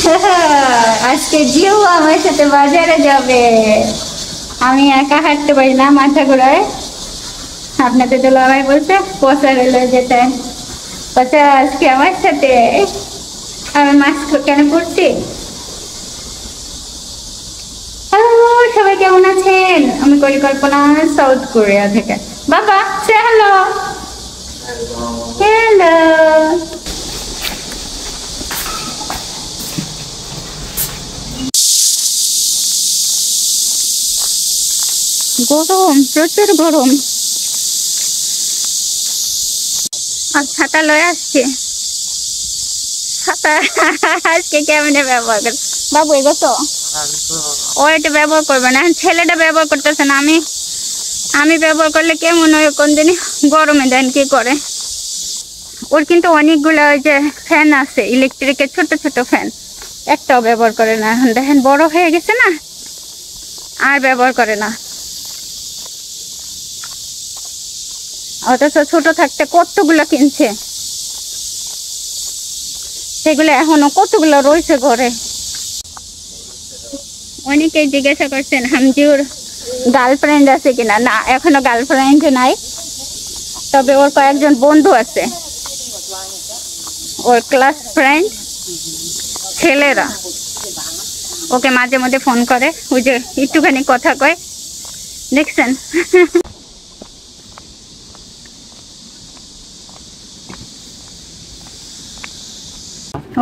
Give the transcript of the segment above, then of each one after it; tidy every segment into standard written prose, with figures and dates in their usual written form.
আজকে জিও আমার সাথে বাজারে যাবে। আমি একা হাঁটতে পারি না, মাথা ঘোরায়। আপনাদের তো লড়াই বলছে পচা রেলে যেতে, পচা আজকে আমার সাথে। আমি মাস্ক কেন পরছি? হ্যালো, সবাই কেমন আছেন? আমি পরিকল্পনা, সাউথ কোরিয়া থেকে। বাবা সে হ্যালো। হ্যালো। গরম, প্রচুর গরম। আর ছাতা লয়ে আসছে। ছাতা আজকে কেমনে ব্যবহার করে বাবু? এগো তো ও এটা ব্যবহার করবে না, ছেলেটা ব্যবহার করতেছে না। আমি ব্যবহার করলে কেমন হয় কোন দিন গরমে দেন কি করে। ওর কিন্তু অনেকগুলো ওই যে ফ্যান আছে, ইলেকট্রিকের ছোট ছোট ফ্যান, একটাও ব্যবহার করে না। এখন দেখেন বড় হয়ে গেছে না, আর ব্যবহার করে না। অথচ ছোট থাকতে কতগুলো কিনছে, সেগুলো এখনো কতগুলো রয়েছে ঘরে। অনেকেই জিজ্ঞাসা করছেন হামজিউর গার্লফ্রেন্ড আছে কিনা। না, এখনো গার্লফ্রেন্ড নাই, তবে ওর কয়েকজন বন্ধু আছে, ওর ক্লাস ফ্রেন্ড ছেলেরা ওকে মাঝে মধ্যে ফোন করে, ওই যে একটুখানি কথা কয়, দেখছেন?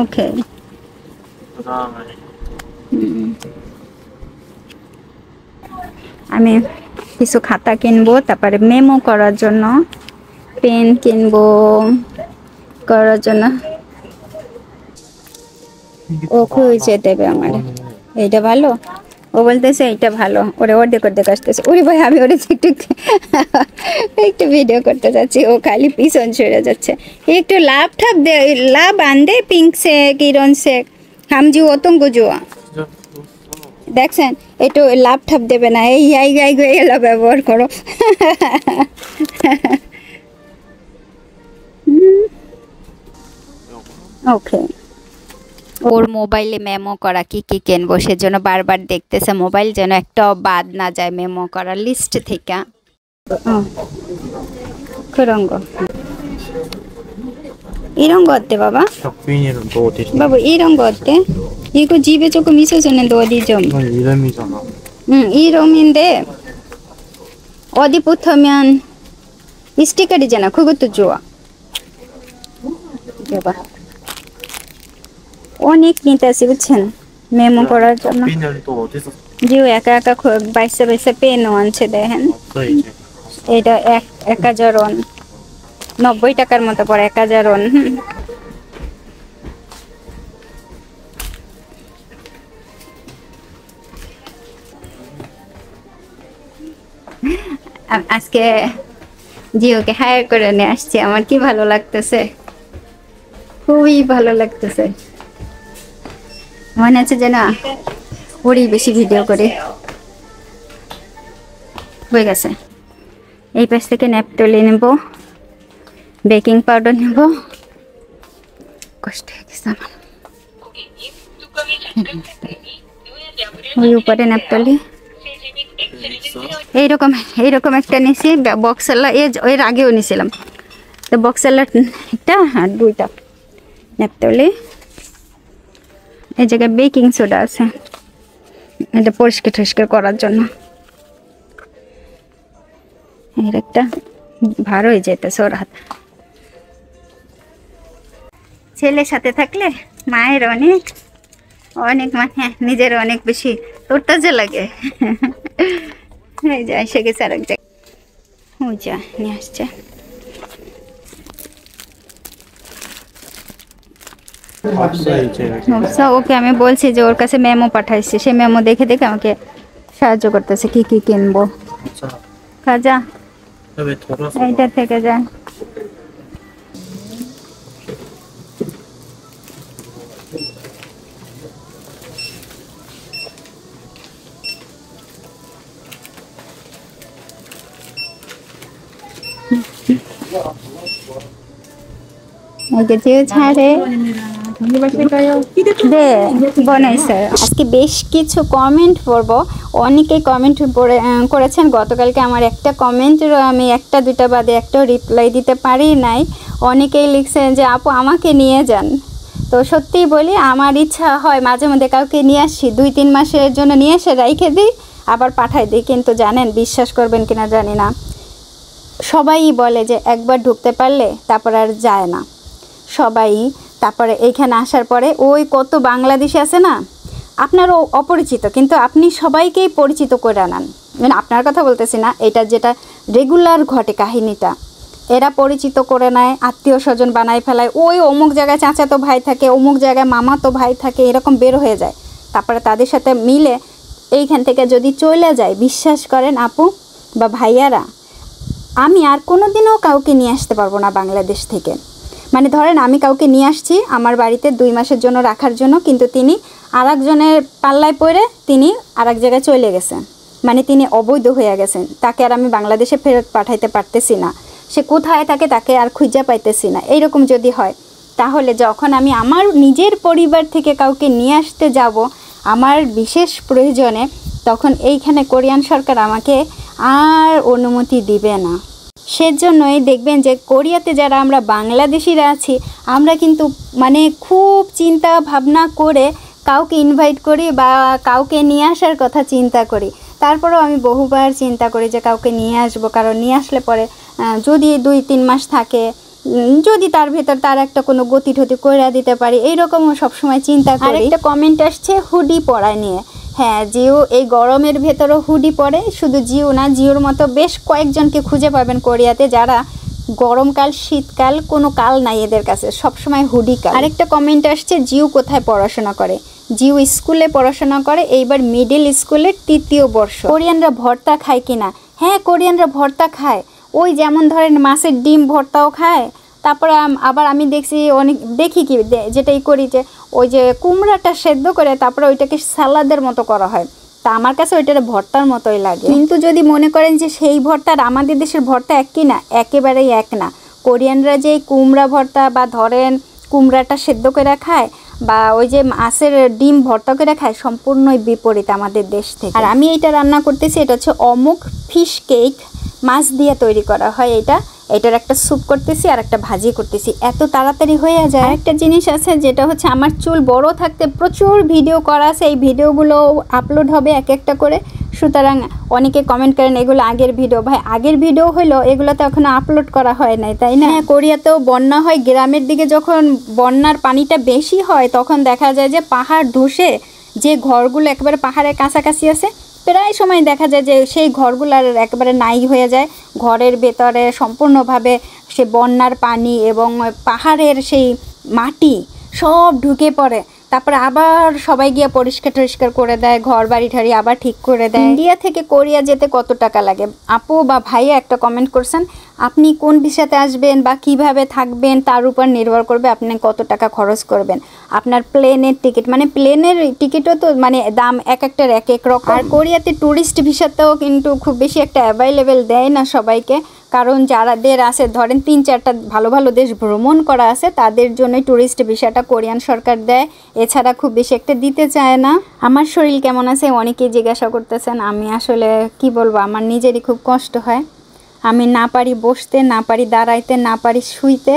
ওকে, আমি কিছু খাতা কিনবো, তারপরে মেমো করার জন্য পেন কিনবো করার জন্য। ও খুঁজে দেবে আমার। এইটা ভালো, ও বলতেছে এইটা ভালো। ওরে অর্ধেক অর্ধেক আসতেছে। ওরে ভাই, আমি ওরে একটু একটু ভিডিও করতে যাচ্ছি, ও খালি পিছন সরে যাচ্ছে। একটু লাভ ঠাপ দে, লাভ আনদে পিঙ্ক সে কিরণ সে হামজি অতঙ্গ জোয়া দেখছেন, একটু লাভ ঠাপ দেবে না। এই আই গাই গয়ে এলা ব্যবহার করো। ওকে, ওর মোবাইলে মেমো করা কি কি কিনবো সেজন্য বারবার দেখতেছে মোবাইল, যেন একটাও বাদ না যায় মেমো করার লিস্ট থেকে। 그런거 이런 거 어때 봐봐? 봐봐, 이런 거 어때? 이거 집에 조금 있어줬는데 어디 좀. 이름이잖아. 응, 이름인데 어디 붙으면 스티커이잖아. 그것도 좋아. 봐봐. অনেক নিতে আসি বুঝছেন মেমো করার জন্য। জিও একা একা বাইসে বাইসে পেনও আনছে দেখেন। এটা 1000 ওয়ান, 90 টাকার মতো পড়ে 1000 ওয়ান। আজকে জিওকে হায়ার করে নিয়ে আসছি, আমার কি ভালো লাগতেছে, খুবই ভালো লাগতেছে। মনে হচ্ছে যেন ওরই বেশি ভিডিও করে। হয়ে গেছে। এই পাশ থেকে ন্যাপথলি নেব, বেকিং পাউডার নেব। কষ্ট হয়ে গেছে আমার। ওই উপরে ন্যাপথলি এইরকম একটা নিয়েছি, বক্সেলা এর আগেও নিয়েছিলাম। তো বক্সেলার একটা আর 2টা ন্যাপথলি। এই জায়গায় বেকিং সোডা আছে, এটা পরিষ্কার টরিষ্কার করার জন্য। এর একটা ভার হয়ে যেতেছে ওর হাত। ছেলের সাথে থাকলে মায়ের অনেক অনেক মানে নিজের অনেক বেশি তোরতাজা লাগে। এই যে এসে গেছে আর এক জায়গায়। ওই যা নিয়ে আসছে। ওকে আমি বলছি যে ওর কাছে মেমো পাঠাইছি, সে মেমো দেখে দেখে আমাকে সাহায্য করতেছে কি কি কিনবো। খাজা এইটা থেকে যায়। 이게 제일 잘해. দে বানাইছে। আজকে বেশ কিছু কমেন্ট পড়বো। অনেকেই কমেন্ট করেছেন। গতকালকে আমার একটা কমেন্টেরও আমি একটা দুটা বাদে একটাও রিপ্লাই দিতে পারি নাই। অনেকেই লিখছেন যে আপু আমাকে নিয়ে যান। তো সত্যিই বলি, আমার ইচ্ছা হয় মাঝে মধ্যে কাউকে নিয়ে আসি, 2-3 মাসের জন্য নিয়ে এসে রেখে দিই, আবার পাঠাই দিই। কিন্তু জানেন, বিশ্বাস করবেন কিনা জানি না, সবাই বলে যে একবার ঢুকতে পারলে তারপর আর যায় না সবাই। তারপরে এইখানে আসার পরে ওই কত বাংলাদেশি আছে না, আপনারও অপরিচিত, কিন্তু আপনি সবাইকেই পরিচিত করে আনান। মানে আপনার কথা বলতেছি না, এটা যেটা রেগুলার ঘটে কাহিনীটা, এরা পরিচিত করে নেয়, আত্মীয় স্বজন বানায় ফেলায়। ওই অমুক জায়গায় চাচাতো ভাই থাকে, অমুক জায়গায় মামাতো ভাই থাকে, এরকম বের হয়ে যায়। তারপরে তাদের সাথে মিলে এইখান থেকে যদি চলে যায়, বিশ্বাস করেন আপু বা ভাইয়ারা, আমি আর কোনো দিনও কাউকে নিয়ে আসতে পারবো না বাংলাদেশ থেকে। মানে ধরেন আমি কাউকে নিয়ে আসছি আমার বাড়িতে 2 মাসের জন্য রাখার জন্য, কিন্তু তিনি আরেকজনের পাল্লায় পড়ে তিনি আরেক জায়গায় চলে গেছেন। মানে তিনি অবৈধ হয়ে গেছেন, তাকে আর আমি বাংলাদেশে ফেরত পাঠাইতে পারতেছি না। সে কোথায় থাকে তাকে আর খুঁজে পাইতেছি না। এইরকম যদি হয়, তাহলে যখন আমি আমার নিজের পরিবার থেকে কাউকে নিয়ে আসতে যাব আমার বিশেষ প্রয়োজনে, তখন এইখানে কোরিয়ান সরকার আমাকে আর অনুমতি দিবে না। সেজন্যই দেখবেন যে কোরিয়াতে যারা আমরা বাংলাদেশিরা আছি, আমরা কিন্তু মানে খুব চিন্তা ভাবনা করে কাউকে ইনভাইট করি বা কাউকে নিয়ে আসার কথা চিন্তা করি। তারপরেও আমি বহুবার চিন্তা করি যে কাউকে নিয়ে আসবো, কারণ নিয়ে আসলে পরে যদি 2-3 মাস থাকে, যদি তার ভেতর তার একটা কোনো গতি ঠতি করে দিতে পারি, এইরকমও সবসময় চিন্তা করি। একটা কমেন্ট আসছে হুডি পরা নিয়ে। হ্যাঁ, জিও এই গরমের ভেতরও হুডি পরে। শুধু জিও না, জিওর মতো বেশ কয়েকজনকে খুঁজে পাবেন কোরিয়াতে যারা গরমকাল শীতকাল কোনো কাল নাই এদের কাছে, সবসময় হুডি কাল। আরেকটা কমেন্ট আসছে জিও কোথায় পড়াশোনা করে। জিও স্কুলে পড়াশোনা করে, এইবার মিডল স্কুলের 3য় বর্ষ। কোরিয়ানরা ভর্তা খায় কিনা? হ্যাঁ, কোরিয়ানরা ভর্তা খায়। ওই যেমন ধরেন মাছের ডিম ভর্তাও খায়। তারপরে আবার আমি দেখি কি যেটাই করি, যে ওই যে কুমড়াটা সেদ্ধ করে তারপরে ওইটাকে সালাদের মতো করা হয়। তা আমার কাছে ওইটার ভর্তার মতোই লাগে। কিন্তু যদি মনে করেন যে সেই ভর্তার আমাদের দেশের ভর্তা এক কি না, একেবারেই এক না। কোরিয়ানরা যে কুমড়া ভর্তা বা ধরেন কুমড়াটা সেদ্ধ করে খায় বা ওই যে মাছের ডিম ভর্তা করে খায়, সম্পূর্ণই বিপরীত আমাদের দেশ থেকে। আর আমি এইটা রান্না করতেছি, এটা হচ্ছে অমুক ফিশ কেক, মাছ দিয়ে তৈরি করা হয়। এটার একটা স্যুপ করতেছি আর একটা ভাজি করতেছি, এত তাড়াতাড়ি হয়ে যায়। একটা জিনিস আছে যেটা হচ্ছে আমার চুল বড় থাকতে প্রচুর ভিডিও করা আছে, এই ভিডিওগুলো আপলোড হবে এক একটা করে। সুতরাং অনেকে কমেন্ট করেন এগুলো আগের ভিডিও। ভাই আগের ভিডিও হলো, এগুলো তো এখনো আপলোড করা হয় নাই, তাই না? কোরিয়াতেও বন্যা হয়, গ্রামের দিকে যখন বন্যার পানিটা বেশি হয় তখন দেখা যায় যে পাহাড় ধসে যে ঘরগুলো একেবারে পাহাড়ের কাছাকাছি আছে, প্রায় সময় দেখা যায় যে সেই ঘরগুলোর একেবারে নাই হয়ে যায়। ঘরের ভেতরে সম্পূর্ণভাবে সে বন্যার পানি এবং পাহাড়ের সেই মাটি সব ঢুকে পড়ে। তারপরে আবার সবাই গিয়ে পরিষ্কার করে দেয়, ঘর বাড়ি ঠাড়ি আবার ঠিক করে দেয়। ইন্ডিয়া থেকে কোরিয়া যেতে কত টাকা লাগে? আপু বা ভাইয়া একটা কমেন্ট করছেন, আপনি কোন ভিসাতে আসবেন বা কিভাবে থাকবেন তার উপর নির্ভর করবে আপনি কত টাকা খরচ করবেন। আপনার প্লেনের টিকিট, মানে প্লেনের টিকিটও তো মানে দাম এক একটার এক এক রকম। আর কোরিয়াতে ট্যুরিস্ট ভিসাতেও কিন্তু খুব বেশি একটা অ্যাভেলেবেল দেয় না সবাইকে, কারণ যারাদের আছে ধরেন 3-4টা ভালো ভালো দেশ ভ্রমণ করা আছে, তাদের জন্য ট্যুরিস্ট ভিসাটা কোরিয়ান সরকার দেয়। এছাড়া খুব বেশি একটা দিতে চায় না। আমার শরীর কেমন আছে অনেকেই জিজ্ঞাসা করতেছেন। আমি আসলে কি বলবো, আমার নিজেরই খুব কষ্ট হয়। আমি না পারি বসতে, না পারি দাঁড়াইতে, না পারি শুইতে,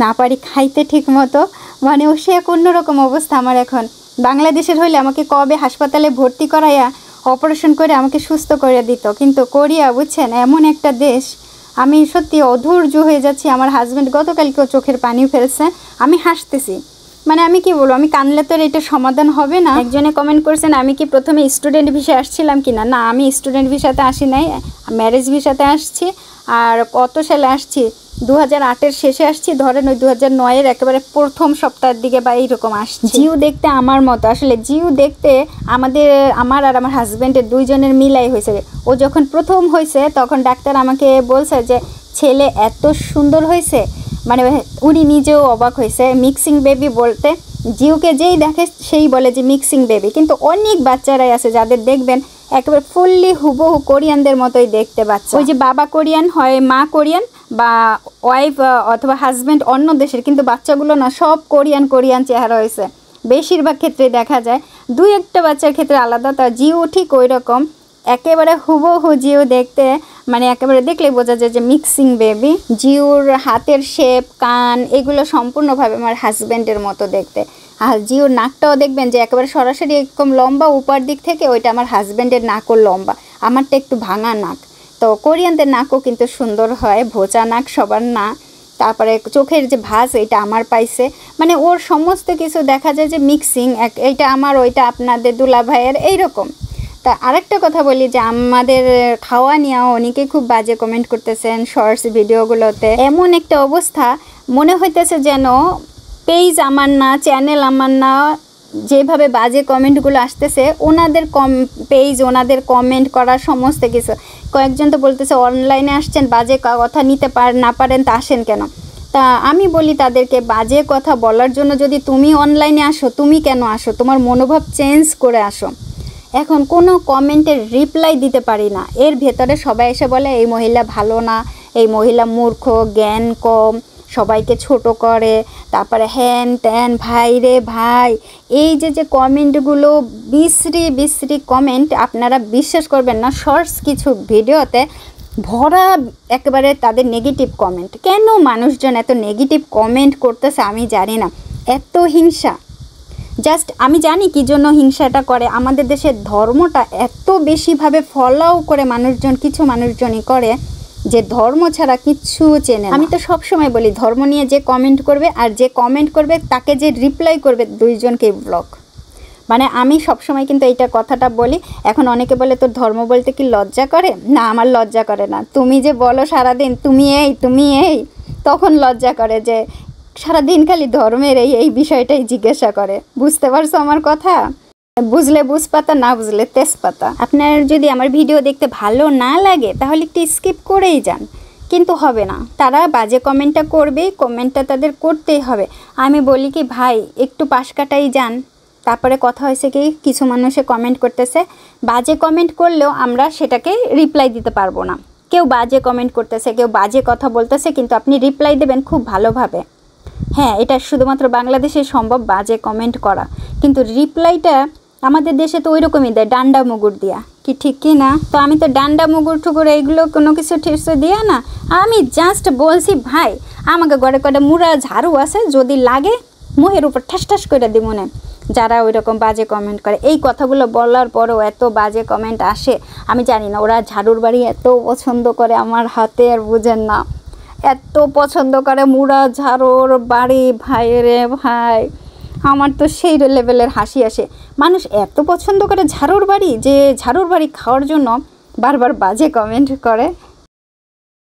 না পারি খাইতে ঠিক মতো। মানে ও সে এক অন্যরকম অবস্থা আমার এখন। বাংলাদেশের হইলে আমাকে কবে হাসপাতালে ভর্তি করাইয়া অপারেশন করে আমাকে সুস্থ করে দিত, কিন্তু কোরিয়া বুঝছেন এমন একটা দেশ, আমি সত্যি অধৈর্য হয়ে যাচ্ছি। আমার হাজব্যান্ড গতকালকেও চোখের পানি ফেলছে, আমি হাসতেছি। মানে আমি কি বলবো, আমি কানলে তো এটা সমাধান হবে না। একজনে কমেন্ট করছেন আমি কি প্রথমে স্টুডেন্ট ভিসায় আসছিলাম কিনা। না, আমি স্টুডেন্ট ভিসাতে আসি নাই, ম্যারেজ ভিসাতে আসছি। আর কত সালে আসছি, 2008-এর শেষে আসছি, ধরেন ওই 2009-এর একেবারে প্রথম সপ্তাহের দিকে বা এইরকম আসছি। জিও দেখতে আমার মতো, আসলে জিও দেখতে আমার আর আমার হাজব্যান্ডের দুইজনের মিলাই হয়েছে। ও যখন প্রথম হয়েছে তখন ডাক্তার আমাকে বলছে যে ছেলে এত সুন্দর হয়েছে, মানে উনি নিজেও অবাক হয়েছে। মিক্সিং বেবি বলতে জিউকে যেই দেখে সেই বলে যে মিক্সিং বেবি, কিন্তু অনেক বাচ্চারাই আছে যাদের দেখবেন একেবারে ফুললি হুবহু কোরিয়ানদের মতোই দেখতে বাচ্চা। ওই যে বাবা কোরিয়ান হয়, মা কোরিয়ান, বা ওয়াইফ অথবা হাজব্যান্ড অন্য দেশের, কিন্তু বাচ্চাগুলো না সব কোরিয়ান কোরিয়ান চেহারা হয়েছে, বেশিরভাগ ক্ষেত্রে দেখা যায়। দুই একটা বাচ্চার ক্ষেত্রে আলাদা, তা জিও ঠিক ওই রকম একেবারে হুবহু জিও দেখতে, মানে একেবারে দেখলেই বোঝা যায় যে মিক্সিং বেবি। জিওর হাতের শেপ, কান, এগুলো সম্পূর্ণভাবে আমার হাজব্যান্ডের মতো দেখতে। আর জিওর নাকটাও দেখবেন যে একেবারে সরাসরি এরকম লম্বা উপর দিক থেকে, ওইটা আমার হাজব্যান্ডের নাকও লম্বা, আমারটা একটু ভাঙা নাক। তো কোরিয়ানদের নাকও কিন্তু সুন্দর হয়, ভোচা নাক সবার না। তারপরে চোখের যে ভাঁজ এটা আমার পাইছে, মানে ওর সমস্ত কিছু দেখা যায় যে মিক্সিং, এইটা আমার ওইটা আপনাদের দুলা ভাইয়ের এইরকম। তা আরেকটা কথা বলি যে আমাদের খাওয়া নিয়েও অনেকে খুব বাজে কমেন্ট করতেছেন শর্টস ভিডিওগুলোতে। এমন একটা অবস্থা মনে হইতেছে যেন পেজ আমার না, চ্যানেল আমার না, যেভাবে বাজে কমেন্টগুলো আসতেছে ওনাদের পেজ, ওনাদের কমেন্ট করার সমস্ত কিছু। কয়েকজন তো বলতেছে অনলাইনে আসছেন, বাজে কথা নিতে না পারেন তা আসেন কেন? তা আমি বলি তাদেরকে, বাজে কথা বলার জন্য যদি তুমি অনলাইনে আসো, তুমি কেন আসো? তোমার মনোভাব চেঞ্জ করে আসো। এখন কোনো কমেন্টের রিপ্লাই দিতে পারি না, এর ভেতরে সবাই এসে বলে এই মহিলা ভালো না, এই মহিলা মূর্খ, জ্ঞান কম, সবাইকে ছোট করে, তারপরে হ্যান ত্যান, ভাই রে ভাই, এই যে কমেন্টগুলো বিশ্রী বিশ্রী কমেন্ট, আপনারা বিশ্বাস করবেন না, শর্টস কিছু ভিডিওতে ভরা একেবারে তাদের নেগেটিভ কমেন্ট। কেন মানুষজন এত নেগেটিভ কমেন্ট করতেছে আমি জানি না, এত হিংসা। জাস্ট আমি জানি কি জন্য হিংসাটা করে, আমাদের দেশের ধর্মটা এত বেশিভাবে ফলো করে মানুষজন, কিছু মানুষজনই করে যে ধর্ম ছাড়া কিচ্ছু চেনে না। আমি তো সবসময় বলি ধর্ম নিয়ে যে কমেন্ট করবে আর যে কমেন্ট করবে তাকে যে রিপ্লাই করবে, দুইজনকেই ব্লক। মানে আমি সবসময় কিন্তু এইটা কথাটা বলি। এখন অনেকে বলে তোর ধর্ম বলতে কি লজ্জা করে? না, আমার লজ্জা করে না। তুমি যে বলো সারাদিন তুমি এই, তখন লজ্জা করে যে সারাদিন খালি ধর্মের এই বিষয়টাই জিজ্ঞাসা করে। বুঝতে পারছো আমার কথা? বুঝলে বুঝপাতা, না বুঝলে তেজপাতা। আপনার যদি আমার ভিডিও দেখতে ভালো না লাগে তাহলে একটু স্কিপ করেই যান, কিন্তু হবে না, তারা বাজে কমেন্টটা করবেই, কমেন্টটা তাদের করতেই হবে। আমি বলি কি ভাই একটু পাশ কাটাই যান। তারপরে কথা হয়েছে কি, কিছু মানুষে কমেন্ট করতেছে, বাজে কমেন্ট করলেও আমরা সেটাকে রিপ্লাই দিতে পারবো না। কেউ বাজে কমেন্ট করতেছে, কেউ বাজে কথা বলতেছে, কিন্তু আপনি রিপ্লাই দেবেন খুব ভালোভাবে। হ্যাঁ, এটা শুধুমাত্র বাংলাদেশে সম্ভব বাজে কমেন্ট করা, কিন্তু রিপ্লাইটা আমাদের দেশে তো ওই রকমই দেয়, ডান্ডা মুগুর দিয়া, কি ঠিক কি না? তো আমি তো ডান্ডা মুগুর টুকুর এইগুলো কোনো কিছু ঠিকসে দিয়ে না, আমি জাস্ট বলছি ভাই আমাকে ঘরে কটা মুড়া ঝাড়ু আছে, যদি লাগে মুহের উপর ঠাস ঠাস করে দিব মনে। যারা ওই রকম বাজে কমেন্ট করে, এই কথাগুলো বলার পরেও এত বাজে কমেন্ট আসে, আমি জানি না ওরা ঝাড়ুর বাড়ি এত পছন্দ করে আমার হাতে, আর বুঝেন না, এত পছন্দ করে মুড়া ঝাড়ুর বাড়ি। ভাই রে ভাই, আমার তো সেই লেভেলের হাসি আসে। মানুষ এত পছন্দ করে ঝাড়ুর বাড়ি যে ঝাড়ুর বাড়ি খাওয়ার জন্য বারবার বাজে কমেন্ট করে।